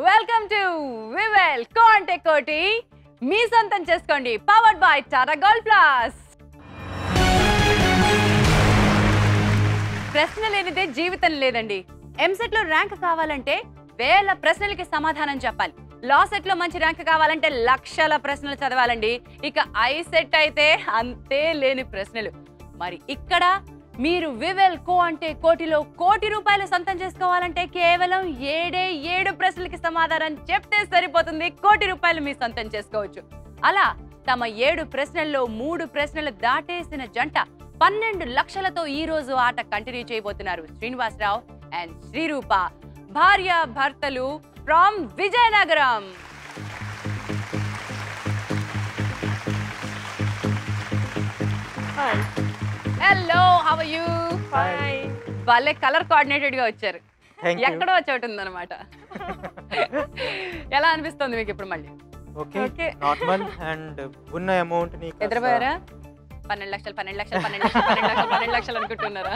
Welcome to Vivel కోంటే కోటి మీ సొంతం చేసుకోండి powered by Tata gold plus. ప్రశ్న లేనిదే జీవితం లేదండి. ఎంసెట్ లో ర్యాంక్ కావాలంటే వేల ప్రశ్నలకి సమాధానం చెప్పాలి. లా సెట్ లో మంచి ర్యాంక్ కావాలంటే లక్షల ప్రశ్నలు చదవాలండి. ఇక ఐసెట్ అయితే అంతే లేని ప్రశ్నలు. మరి ఇక్కడ మీరు వివెల్ కోంటే కోటిలో ₹1,00,00,000 సొంతం చేసుకోవాలంటే కేవలం 7 ప్రశ్నలకి సమాధానం చెప్తే సరిపోతుంది. ₹1,00,00,000 మీ సొంతం చేసుకోవచ్చు. అలా తమ 7 ప్రశ్నల్లో 3 ప్రశ్నలు దాటేసిన జంట 12 లక్షలతో ఈ రోజు ఆట కంటిన్యూ చేయబోతున్నారు. శ్రీనివాసరావు అండ్ శ్రీరూప భార్య భర్తలు from Vizianagaram. Hi. Hello, how are you? Fine. వాళ్ళే కలర్ కోఆర్డినేటెడ్ గా వచ్చారు. Thank you. ఎక్కడో చోటు ఉందన్నమాట. ఎలా అనిపిస్తుంది మీకు ఇప్పుడు మళ్ళీ? ఓకే నార్మల్ అండ్ ఉన్న అమౌంట్ ని నిద్రపోయారా? 12 లక్షలు 12 లక్షలు 12 లక్షలు 12 లక్షలు 12 లక్షలు అనుకుంటున్నారా?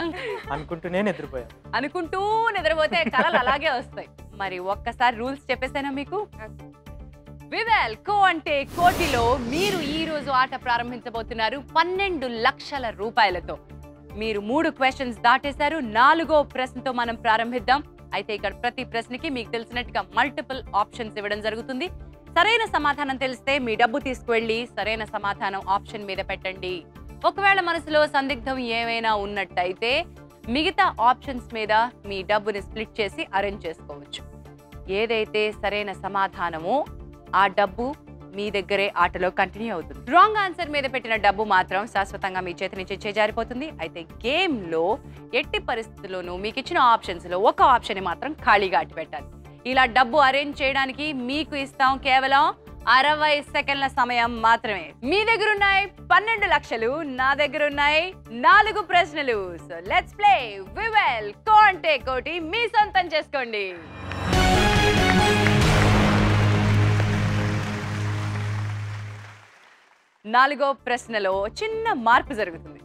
అనుకుంటూనే నిద్రపోయా. అనుకుంటూ నిద్రపోతే కలలు అలాగే వస్తాయి. మరి ఒక్కసారి రూల్స్ చెప్పేసానా మీకు? వివెల్ కోంటే కోటిలో మీరు ఈ రోజు ఆట ప్రారంభించబోతున్నారు 12 లక్షల రూపాయలతో. మీరు 3 క్వశ్చన్స్ దాటేశారు. 4వ ప్రశ్నతో మనం ప్రారంభిద్దాం. అయితే ఇక్కడ ప్రతి ప్రశ్నకి మీకు తెలిసినట్టుగా మల్టిపుల్ ఆప్షన్స్ ఇవ్వడం జరుగుతుంది. సరైన సమాధానం తెలిస్తే మీ డబ్బు తీసుకువెళ్ళి సరైన సమాధానం ఆప్షన్ మీద పెట్టండి. ఒకవేళ మనసులో సందిగ్ధం ఏమైనా ఉన్నట్టయితే మిగతా ఆప్షన్స్ మీద మీ డబ్బుని స్ప్లిట్ చేసి అరేంజ్ చేసుకోవచ్చు. ఏదైతే సరైన సమాధానమో ఆ డబ్బు మీ దగ్గరే ఆటలో కంటిన్యూ అవుతుంది. రాంగ్ ఆన్సర్ మీద పెట్టిన డబ్బు మాత్రం శాశ్వతంగా మీ చేతి నుంచి చేజారిపోతుంది. అయితే గేమ్ లో ఎట్టి పరిస్థితుల్లోనూ మీకు ఇచ్చిన ఆప్షన్స్ లో ఒక ఆప్షన్ మాత్రం ఖాళీగా అట్టి పెట్టాలి. ఇలా డబ్బు అరేంజ్ చేయడానికి మీకు ఇస్తాం కేవలం 60 సెకండ్ల సమయం మాత్రమే. మీ దగ్గర ఉన్నాయి 12 లక్షలు, నా దగ్గర ఉన్నాయి 4 ప్రశ్నలు. సో లెట్స్ ప్లే వివెల్ కోంటే కోటి మీ సొంతం చేసుకోండి. నాలుగో ప్రశ్నలో చిన్న మార్పు జరుగుతుంది.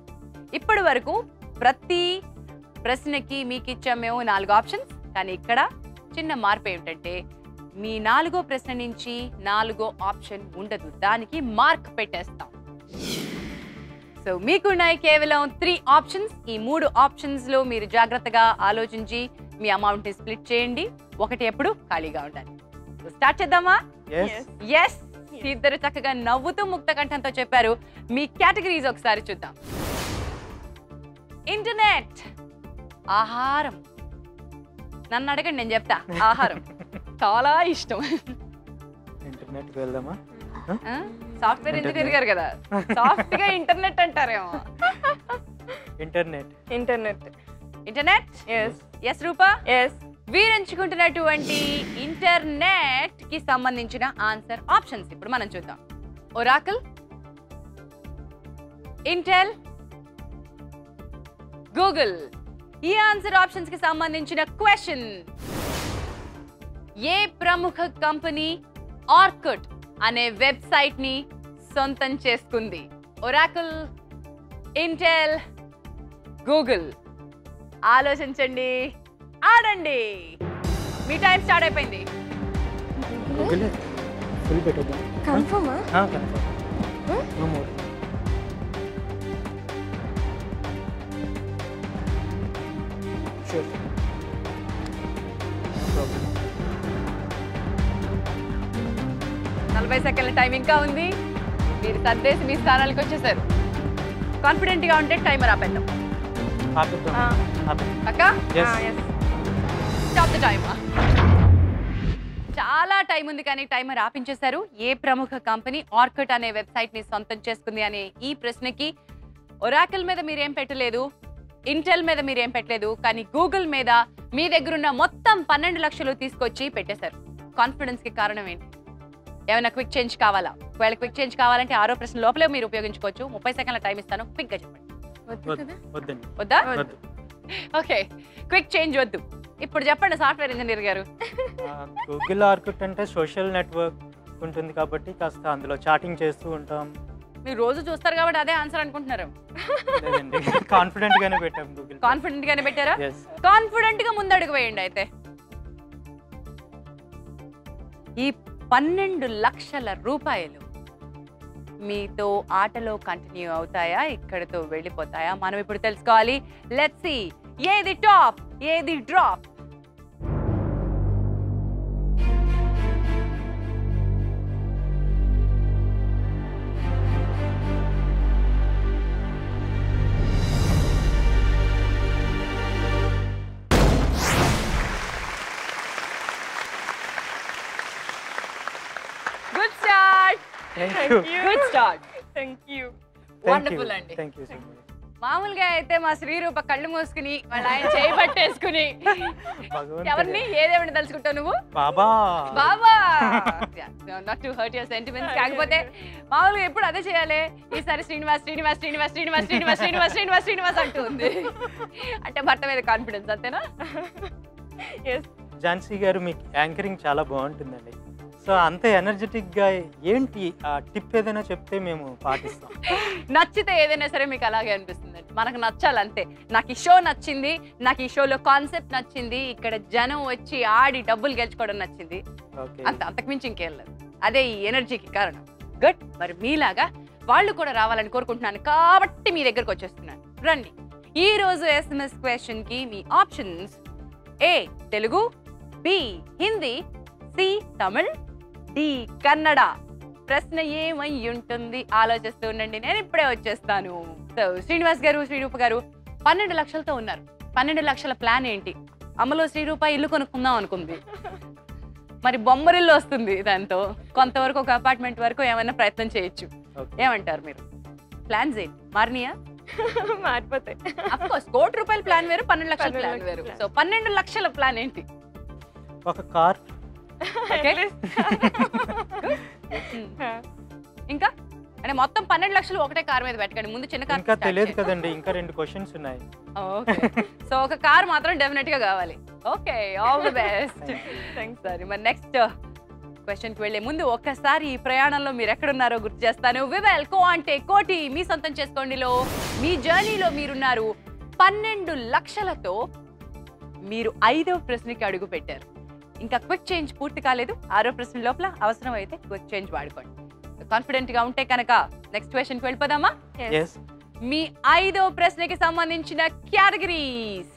ఇప్పటి వరకు ప్రతి ప్రశ్నకి మీకు ఇచ్చాం మేము 4 ఆప్షన్స్. కానీ ఇక్కడ చిన్న మార్పు ఏమిటంటే మీ 4వ ప్రశ్న నుంచి 4వ ఆప్షన్ ఉండదు. దానికి మార్క్ పెట్టేస్తాం. సో మీకున్నాయి కేవలం 3 ఆప్షన్స్. ఈ 3 ఆప్షన్స్ లో మీరు జాగ్రత్తగా ఆలోచించి మీ అమౌంట్ ని స్ప్లిట్ చేయండి. ఒకటి ఎప్పుడు ఖాళీగా ఉండాలి. స్టార్ట్ చేద్దామా? ఎస్. ఇద్దరు చక్కగా నవ్వుతూ ముక్త కంఠంతో చెప్పారు. మీ కేటగిరీస్ ఒకసారి చూద్దాం. ఇంటర్నెట్, ఆహారం. నన్ను అడగండి, నేను చెప్తా. ఆహారం చాలా ఇష్టం. ఇంటర్నెట్ వెళ్దామా? సాఫ్ట్వేర్ ఇంజనీర్ గారు కదా, సాఫ్ట్ గా ఇంటర్నెట్ అంటారేమో. ఇంటర్నెట్. ఇంటర్నెట్. ఎస్ రూపా? వీరెంచుకుంటున్నటువంటి ఇంటర్నెట్ కి సంబంధించిన ఆన్సర్ ఆప్షన్స్ ఇప్పుడు మనం చూద్దాం. Oracle, Intel, Google. ఈ ఆన్సర్ ఆప్షన్స్ కి సంబంధించిన క్వశ్చన్: ఏ ప్రముఖ కంపెనీ ఆర్కుట్ అనే వెబ్సైట్ ని సొంతం చేసుకుంది? Oracle, Intel, Google. ఆలోచించండి, ఆడండి. మీ టైం స్టార్ట్ అయిపోయింది. గూగుల్ ఫుల్ పెట్టేద్దాం. కన్ఫర్మా? Confirm. No more. Sure. No problem. 40 సెకండ్ల టైం ఇంకా ఉంది. మీరు సర్దేసి మీ స్థానాలకు వచ్చేసారు. కాన్ఫిడెంట్ గా ఉంటే టైమర్ ఆపేద్దాం. ఆపేద్దాం. ఆపేద్దాం. అక్క, Yes. Stop the time. చాలా టైం ఉంది కానీ టైమర్ ఆపించేశారు. ఏ ప్రముఖ కంపెనీ ఆర్కుట్ అనే వెబ్సైట్ ని సొంతం చేసుకుంది అనే ఈ ప్రశ్నకి ఒరాకిల్ మీద మీరేం పెట్టలేదు, ఇంటెల్ మీద మీరేం పెట్టలేదు, కానీ గూగుల్ మీద మీ దగ్గర ఉన్న మొత్తం 12 లక్షలు తీసుకొచ్చి పెట్టేశారు. కాన్ఫిడెన్స్ కి కారణం ఏంటి? ఏమైనా క్విక్ చేంజ్ కావాలా? ఒకవేళ క్విక్ చేంజ్ కావాలంటే 6వ ప్రశ్న లోపలే మీరు ఉపయోగించుకోవచ్చు. 30 సెకండ్ల టైం ఇస్తాను, క్విక్ గా చెప్పండి. వద్దండి. వద్దా? వద్దు. ఓకే, క్విక్ చేంజ్ వద్దు. ఇప్పుడు చెప్పండి సాఫ్ట్వేర్ ఇంజనీర్ గారు. గూగుల్ ఆర్కుట్ అంటే సోషల్ నెట్వర్క్ ఉంటుంది కాబట్టి కాస్త అందులో చాటింగ్ చేస్తూ ఉంటాం. మీరు రోజు చూస్తారు కాబట్టి అదే ఆన్సర్ అనుకుంటున్నారు. లేదండి, కాన్ఫిడెంట్ గానే పెట్టాం. గూగుల్ కాన్ఫిడెంట్ గానే పెట్టారా? yes కాన్ఫిడెంట్ గా ముందడుగు వేయండి. అయితే ఈ 12 లక్షల రూపాయలు మీతో ఆటలో కంటిన్యూ అవుతాయా, ఇక్కడతో వెళ్ళిపోతాయా? మనం ఇప్పుడు తెలుసుకోవాలి. లెట్స్ సీ ఏది టాప్ ఏది drop. Good start. Good start. Wonderful అండి. మామూలుగా అయితే మా శ్రీరూప కళ్ళు మూసుకుని వాళ్ళ ఆయన చేయి పట్టేసుకుని ఎవరిని ఏదేమని తలుచుకుంటావు నువ్వు? Baba. Not to hurt your sentiments. కాకపోతే మామూలుగా ఎప్పుడు అదే చేయాలి. ఈసారి శ్రీనివాస్ శ్రీనివాస్ శ్రీనివాస్ శ్రీనివాస్ శ్రీనివాస్ శ్రీనివాస్ శ్రీనివాస్ శ్రీనివాస్ అంటూ ఉంది. అంటే భర్త మీద కాన్ఫిడెన్స్ అంతేనా? ఝాన్సీ గారు మీకు యాంకరింగ్ చాలా బాగుంటుందండి. సో అంత ఎనర్జెటిక్ గా ఏంటి ఆ టిప్ ఏదైనా చెప్తే మేము పాటిస్తాం. నచ్చితే ఏదైనా సరే మీకు అలాగే అనిపిస్తుంది. మనకు నచ్చాలి అంతే. నాకు ఈ షో నచ్చింది, నాకు ఈ షోలో కాన్సెప్ట్ నచ్చింది, ఇక్కడ జనం వచ్చి ఆడి డబ్బులు గెలుచుకోవడం నచ్చింది, అంతకుమించి ఇంకేం లేదు. అదే ఈ ఎనర్జీకి కారణం. గుడ్. మరి మీలాగా వాళ్ళు కూడా రావాలని కోరుకుంటున్నాను కాబట్టి మీ దగ్గరకు వచ్చేస్తున్నాను. రండి. ఈ రోజు SMS క్వశ్చన్ కి మీ options: A Telugu, B Hindi, C Tamil, D Kannada. ప్రశ్న ఏమై ఉంటుంది ఆలోచిస్తూ ఉండండి, నేను ఇప్పుడే వచ్చేస్తాను. సో శ్రీనివాస్ గారు, శ్రీరూప గారు 12 లక్షలతో ఉన్నారు. 12 లక్షల ప్లాన్ ఏంటి? అమ్మలో శ్రీరూప ఇల్లు కొనుక్కుందాం అనుకుంది, మరి బొమ్మరిల్లు వస్తుంది. దాంతో కొంతవరకు ఒక అపార్ట్మెంట్ వరకు ఏమైనా ప్రయత్నం చేయొచ్చు. ఏమంటారు మీరు? ప్లాన్స్ ఏంటి మారినాయా? మారిపోతాయి. అఫ్ కోర్స్ ₹1,00,00,000 ప్లాన్ వేరు, 12 లక్షల ప్లాన్ వేరు. సో 12 లక్షల ప్లాన్ ఏంటి? ఒక కార్. ఇంకా అంటే మొత్తం 12 లక్షలు ఒకటే కార్ మీద పెట్టకండి. ముందు చిన్న కార్. ఇంకా తెలియదు కదండి, ఇంకా 2 క్వశ్చన్స్ ఉన్నాయి. ఓకే. సో ఒక కార్ మాత్రం డెఫినెట్ గా కావాలి. Okay, all the best. Thanks sir. మరి నెక్స్ట్ క్వశ్చన్ కి వెళ్లే ముందు ఒక్కసారి ఈ ప్రయాణంలో మీరు ఎక్కడున్నారో గుర్తు చేస్తాను. వివెల్ కో అంటే కోటి మీ సొంతం చేసుకోండిలో మీ జర్నీలో మీరున్నారు. 12 లక్షలతో మీరు 5వ ప్రశ్నకి అడుగు పెట్టారు. ఇంకా క్విక్ చేంజ్ పూర్తి కాలేదు. 6వ ప్రశ్న లోపల అవసరం అయితే క్విక్ చేంజ్ వాడుకోండి. కాన్ఫిడెంట్ గా ఉంటే కనుక నెక్స్ట్ క్వశ్చన్ కి వెళ్ళిపోదామా? మీ 5వ ప్రశ్నకి సంబంధించిన కేటగిరీస్: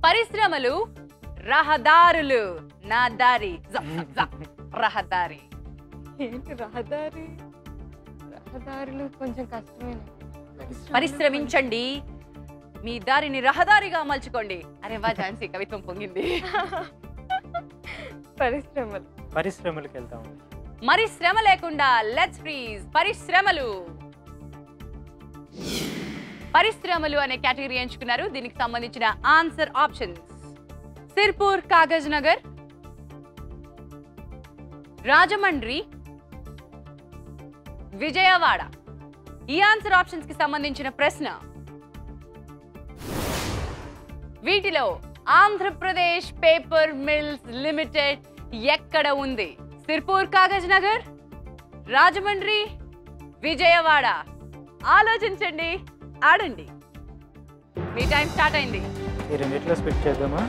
పరిశ్రమలు, రహదారులు. నా దారి రహదారి. ఏంటి రహదారి? రహదారులు కొంచెం కష్టమే. పరిశ్రమించండి, మీ దారిని రహదారిగా మలుచుకోండి. అరే వా, ఝాన్సీ కవిత్వం పొంగింది. పరిశ్రమలకు వెళ్తాం. మరి శ్రమ లేకుండా లెట్స్ ఫ్రీజ్. పరిశ్రమలు అనే కేటగిరీ ఎంచుకున్నారు. దీనికి సంబంధించిన ఆన్సర్ ఆప్షన్స్: సిర్పూర్ కాగజ్ నగర్, రాజమండ్రి, విజయవాడ. ఈ ఆన్సర్ ఆప్షన్స్ కి సంబంధించిన ప్రశ్న: వీటిలో ఆంధ్రప్రదేశ్ పేపర్ మిల్స్ లిమిటెడ్ ఎక్కడ ఉంది? సిర్పూర్ కాగజ్ నగర్, రాజమండ్రి, విజయవాడ. ఆలోచించండి, ఆడండి. మీ టైం స్టార్ట్ అయింది. ఈ రెండిట్లో స్ప్లిట్ చేద్దామా?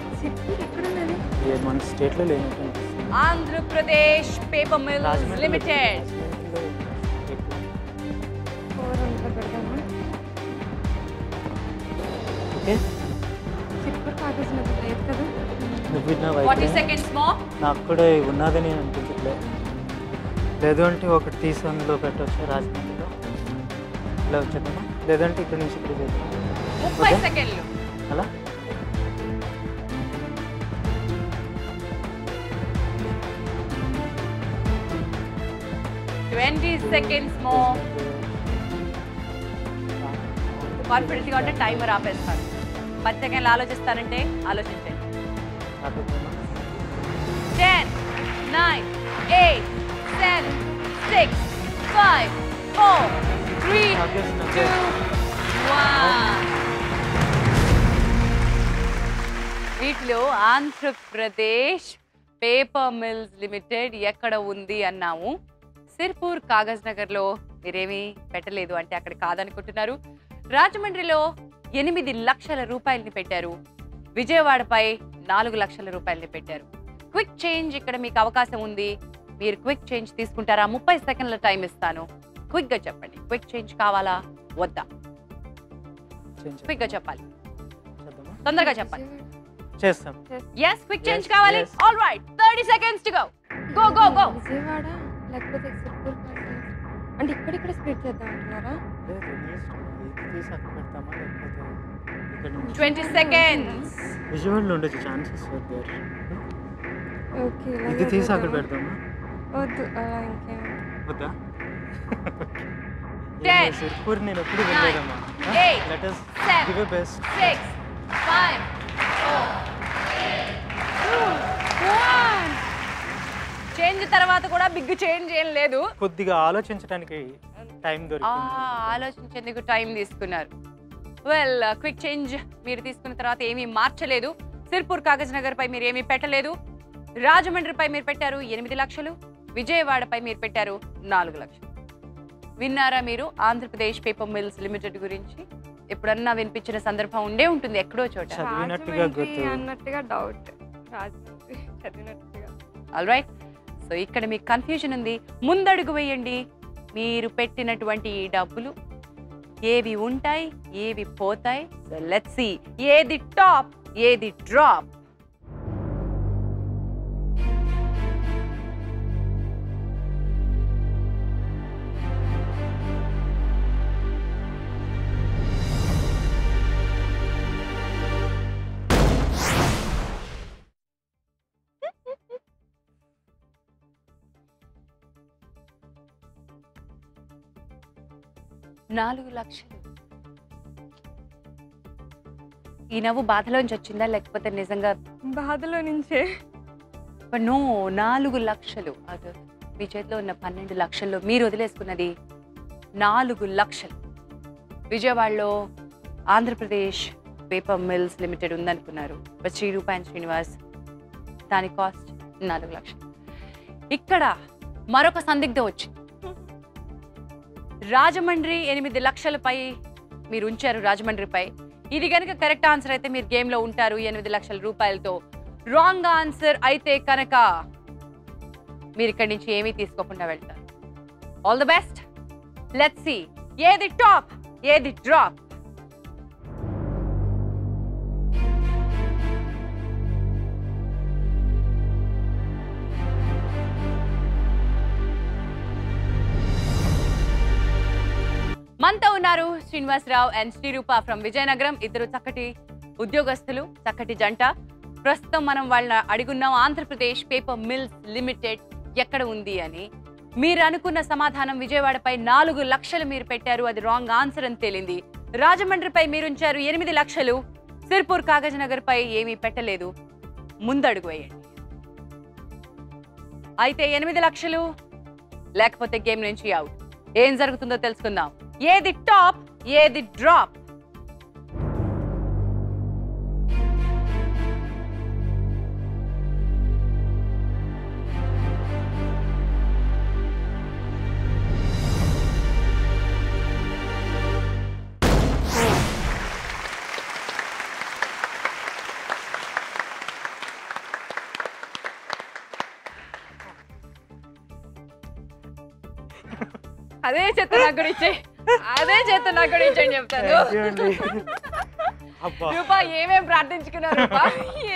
మన స్టేట్లో లేనట్టు. Andhra Pradesh paper mills limited. నువ్వు 40 seconds more. నాకు కూడా ఉన్నదని అనిపించట్లేదు. లేదు అంటే ఒకటి తీసి అందులో పెట్టవచ్చు రాజమండ్రిలో. ఇలా వచ్చేద్దామా? లేదంటే ఇక్కడ నుంచి ఇక్కడ చేద్దాం. 30 సెకండ్లు. అలా 20 seconds more. కాన్ఫిడెంట్ గా ఉంటే టైమర్ ఆపేస్తాను. 10 సెకండ్లు ఆలోచిస్తానంటే ఆలోచించండి. 10, 9, 8, 7, 6, 5, 4, 3, 2, 1. వీటిలో ఆంధ్రప్రదేశ్ పేపర్ మిల్స్ లిమిటెడ్ ఎక్కడ ఉంది అన్నాము. సిర్పూర్ కాగజ్ నగర్ లో మీరేమీ పెట్టలేదు అంటే అక్కడ కాదనుకుంటున్నారు. రాజమండ్రిలో 8 లక్షల రూపాయలని పెట్టారు. విజయవాడపై 4 లక్షల రూపాయలని పెట్టారు. క్విక్ చేంజ్ ఇక్కడ మీకు అవకాశం ఉంది. మీరు క్విక్ చేంజ్ తీసుకుంటారా? 30 సెకండ్ల టైం ఇస్తాను. క్విక్ గా చెప్పండి, క్విక్ చేంజ్ కావాలా వద్దా? క్విక్ గా చెప్పాలి, తొందరగా చెప్పాలి. చేస్తాం. ఎస్, క్విక్ చేంజ్ కావాలి. All right, 30 seconds to go. Go go go. Vijayawada లేకపోతే సిర్పూర్ అంటే ఇక్కడ స్ప్లిట్ చేద్దాం అంటున్నారా? 20 సెకండ్స్. విజువల్ ఉండొచ్చు ఛాన్సెస్ దేర్. ఓకే, ఇది తీసి అక్కడ పెడదామా? వద్దు, అలా ఇంకేం వద్దా? 10 సిర్పూర్ నేను ఎప్పుడు వెళ్ళలేదమ్మా. 8 let us 7 give a best. 6 5 4 2 1. Change తర్వాత కూడా బిగ్ చేంజ్ ఏం లేదు. కొద్దిగా ఆలోచించడానికి టైం దొరికింది. ఆలోచించేందుకు టైం తీసుకున్నారు. వెల్, క్విక్ చేంజ్ మీరు తీసుకున్న తర్వాత ఏమీ మార్చలేదు. సిర్పూర్ కాగజ్ నగర్ పై మీరు ఏమీ పెట్టలేదు. రాజమండ్రిపై మీరు పెట్టారు 8 లక్షలు. విజయవాడపై మీరు పెట్టారు 4 లక్షలు. విన్నారా మీరు ఆంధ్రప్రదేశ్ పేపర్ మిల్స్ లిమిటెడ్ గురించి? ఎప్పుడన్నా వినిపించిన సందర్భం ఉండే ఉంటుంది ఎక్కడో చోట. చదివినట్టుగా గుర్తు. అన్నట్టుగా డౌట్, రాజమండ్రి చదివినట్టుగా. ఆల్ రైట్, సో ఇక్కడ మీకు కన్ఫ్యూజన్ ఉంది. ముందడుగు వేయండి. మీరు పెట్టినటువంటి ఈ డబ్బులు ఏవి ఉంటాయి, ఏవి పోతాయి? సో లెట్స్ సీ, ఏది టాప్, ఏది డ్రాప్? నాలుగు లక్షలు. ఈ నవ్వు బాధలోంచి వచ్చిందా లేకపోతే నిజంగా? బాధలో నుంచే. నో, 4 లక్షలు. అటు మీ చేతిలో ఉన్న 12 లక్షల్లో మీరు వదిలేసుకున్నది 4 లక్షలు. విజయవాడలో ఆంధ్రప్రదేశ్ పేపర్ మిల్స్ లిమిటెడ్ ఉందనుకున్నారు. శ్రీ రూపా అండ్ శ్రీనివాస్, దాని కాస్ట్ 4 లక్షలు. ఇక్కడ మరొక సందిగ్ధం వచ్చింది. రాజమండ్రి 8 లక్షలపై మీరు ఉంచారు. రాజమండ్రిపై ఇది కనుక కరెక్ట్ ఆన్సర్ అయితే మీరు గేమ్ లో ఉంటారు 8 లక్షల రూపాయలతో. రాంగ్ ఆన్సర్ అయితే కనుక మీరు ఇక్కడి నుంచి ఏమీ తీసుకోకుండా వెళ్తారు. All the best. Let's see, ఏది టాప్, ఏది డ్రాప్? మనతో ఉన్నారు శ్రీనివాసరావు అండ్ శ్రీరూప ఫ్రమ్ విజయనగరం. ఇద్దరు చక్కటి ఉద్యోగస్తులు, చక్కటి జంట. ప్రస్తుతం మనం వాళ్ళని అడుగున్నాం ఆంధ్రప్రదేశ్ పేపర్ మిల్స్ లిమిటెడ్ ఎక్కడ ఉంది అని. మీరు అనుకున్న సమాధానం విజయవాడపై 4 లక్షలు మీరు పెట్టారు, అది రాంగ్ ఆన్సర్ అని తేలింది. రాజమండ్రిపై మీరు ఉంచారు 8 లక్షలు. సిర్పూర్ కాగజ్ నగర్ పై ఏమీ పెట్టలేదు. ముందడుగు వేయండి. అయితే 8 లక్షలు లేకపోతే గేమ్ నుంచి అవుట్. ఏం జరుగుతుందో తెలుసుకుందాం. ఏది టాప్, ఏది డ్రాప్? అదే చేత నాకు కూడా ఇచ్చే, అదే చేత నాకు కూడా ఇచ్చని చెప్తాను. రూపా, ఏమేం ప్రార్థించుకున్నారు రూపా?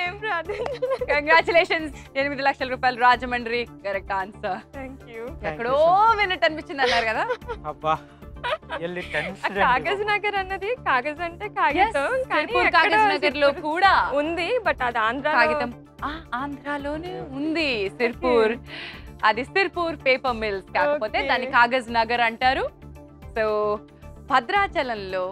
ఏం ప్రార్థించలేదు. కంగ్రాచులేషన్స్, 8 లక్షల రూపాయలు Rajahmundry correct answer. Thank you. ఎక్కడో విన్నట్టు అనిపించింది అన్నారు కదా. అబ్బా, కాగజ్ నగర్ అన్నది కాగజ్ అంటే కాగితం, సిర్పూర్ కాగజ్ నగర్ లో కూడా ఉంది. బట్ అది ఆంధ్ర కాగితం. ఆంధ్రాలోనే ఉంది సిర్పూర్. అది సిర్పూర్ పేపర్ మిల్స్, కాకపోతే దాన్ని కాగజ్ నగర్ అంటారు. సో భద్రాచలంలో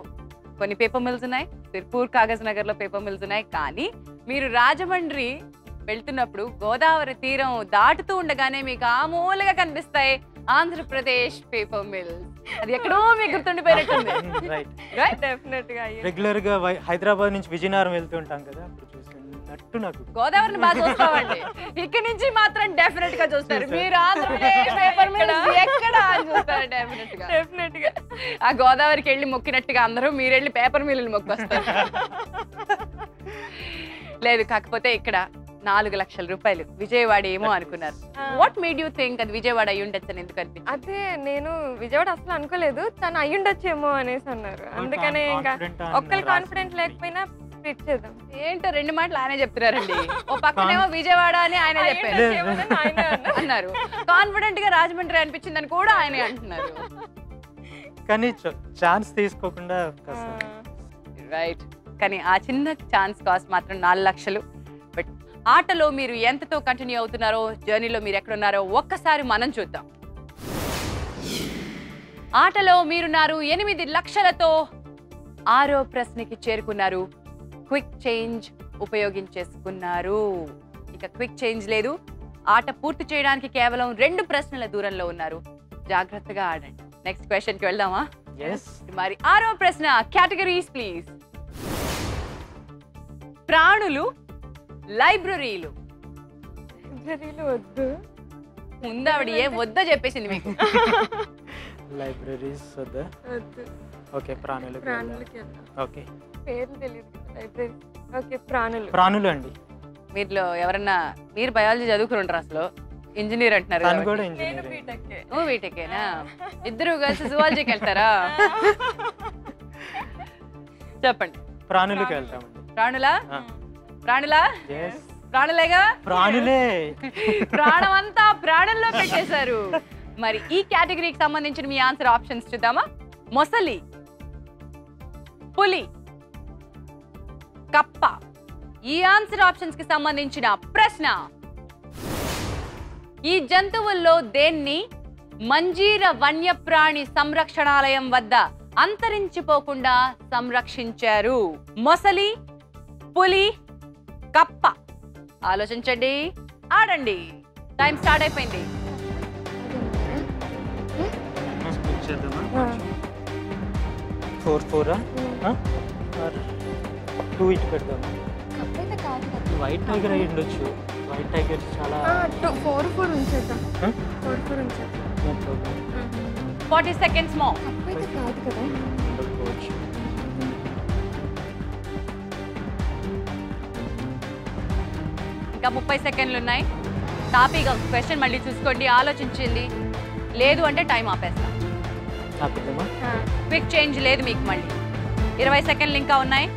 కొన్ని పేపర్ మిల్స్ ఉన్నాయి, సిర్పూర్ కాగజ్ నగర్ లో పేపర్ మిల్స్ ఉన్నాయి. కానీ మీరు రాజమండ్రి వెళ్తున్నప్పుడు గోదావరి తీరం దాటుతూ ఉండగానే మీకు ఆ మూలగా కనిపిస్తాయి ఆంధ్రప్రదేశ్ పేపర్ మిల్స్. అది ఎక్కడో మీకు గుర్తుండిపోయినట్టుంది. డెఫినెట్ గా రెగ్యులర్ గా హైదరాబాద్ నుంచి విజయనగరం వెళ్తూ ఉంటాం కదా, అప్పుడు చూసినట్టు నాకు. గోదావరిని బాగా చూస్తామండి, ఇక్కడ నుంచి మాత్రం డెఫినెట్ గా చూస్తారు. మీరు ఆంధ్రప్రదేశ్ పేపర్ మిల్స్ ఎక్కడ అని చూస్తారు డెఫినెట్ గా. డెఫినెట్ గా ఆ గోదావరికి వెళ్ళి మొక్కినట్టుగా అందరూ మీరు వెళ్ళి పేపర్ మిల్లు మొక్కొస్తారు. లేదు, కాకపోతే ఇక్కడ 4 లక్షల రూపాయలు విజయవాడ ఏమో అనుకున్నారు. వాట్ మేడ్ యూ థింక్ అది విజయవాడ అయ్యి ఉండొచ్చు అని ఎందుకు అనిపించింది? అదే నేను విజయవాడ అసలు అనుకోలేదు, తను అయ్యి ఉండొచ్చేమో అనేసి అన్నారు. అందుకనే ఇంకా ఒక్కరు కాన్ఫిడెంట్ లేకపోయినా స్ప్లిట్ చేద్దాం. ఏంటో 2 మాటలు ఆయనే చెప్తున్నారండి. ఓ పక్కనేమో విజయవాడ అని ఆయన చెప్పారు అన్నారు, కాన్ఫిడెంట్ గా రాజమండ్రి అనిపించింది అని కూడా ఆయనే అంటున్నారు. కానీ ఛాన్స్ తీసుకోకుండా రైట్. కానీ ఆ చిన్న ఛాన్స్ కాస్ట్ మాత్రం 4 లక్షలు. బట్ ఆటలో మీరు ఎంతతో కంటిన్యూ అవుతున్నారో, జర్నీలో మీరు ఎక్కడున్నారో ఒక్కసారి మనం చూద్దాం. ఆటలో మీరున్నారు 8 లక్షలతో 6వ ప్రశ్నకి చేరుకున్నారు. క్విక్ చేంజ్ ఉపయోగించేసుకున్నారు. ఇక క్విక్ చేంజ్ లేదు. ఆట పూర్తి చేయడానికి కేవలం 2 ప్రశ్నల దూరంలో ఉన్నారు. జాగ్రత్తగా ఆడండి. నెక్స్ట్ క్వశ్చన్ కి వెళ్దామా? మరి 6వ ప్రశ్న, కేటగిరీస్ ప్లీజ్. ప్రాణులు, లైబ్రరీలు. లైబ్రరీలు వద్దు. ముందు ఆవిడ ఏం వద్దో చెప్పేసింది మీకు. లైబ్రరీస్ వద్దా? వద్దు. ఓకే, ప్రాణులు. ప్రాణులకి ఓకే, పేర్లు తెలియదు. లైబ్రరీ. ఓకే, ప్రాణులు. ప్రాణులు అండి. మీలో ఎవరన్నా, మీరు బయాలజీ చదువుకుని ఉంటారు, అసలు ఇంజనీర్ అంటున్నారు. నువ్వు బీటెకేనా? ఇద్దరు కలిసి జువాలజీకి వెళ్తారా? చెప్పండి. ప్రాణులకి వెళ్తామండి. ప్రాణులా? ప్రాణులా? ప్రాణులేగా? ప్రాణులే. ప్రాణం అంతా ప్రాణంలో పెట్టేశారు. మరి ఈ కేటగిరీకి సంబంధించిన మీ ఆన్సర్ ఆప్షన్స్ చూద్దామా? మొసలి, పులి, కప్ప. ఈ ఆన్సర్ ఆప్షన్స్ కి సంబంధించిన ప్రశ్న, ఈ జంతువుల్లో దేన్ని మంజీర వన్యప్రాణి సంరక్షణాలయం వద్ద అంతరించిపోకుండా సంరక్షించారు? మొసలి, పులి, కప్ప. ఆలోచించండి, ఆడండి. టైం స్టార్ట్ అయిపోయింది. 4 4 2 ఇటు పెడదాం. వైట్ టైగర్ అయి ఉండొచ్చు. వైట్ టైగర్ చాలా 4 4 ఉంచేద్దాం. 4 4 ఉంచేద్దాం. 40 seconds more. అప్పుడైతే కాదు కదా. ఇంకా 30 సెకండ్లు ఉన్నాయి. టాపీగా క్వశ్చన్ మళ్ళీ చూసుకోండి, ఆలోచించండి. లేదు అంటే టైం ఆపేస్తాం. క్విక్ చేంజ్ లేదు మీకు. మళ్ళీ 20 సెకండ్లు ఇంకా ఉన్నాయి.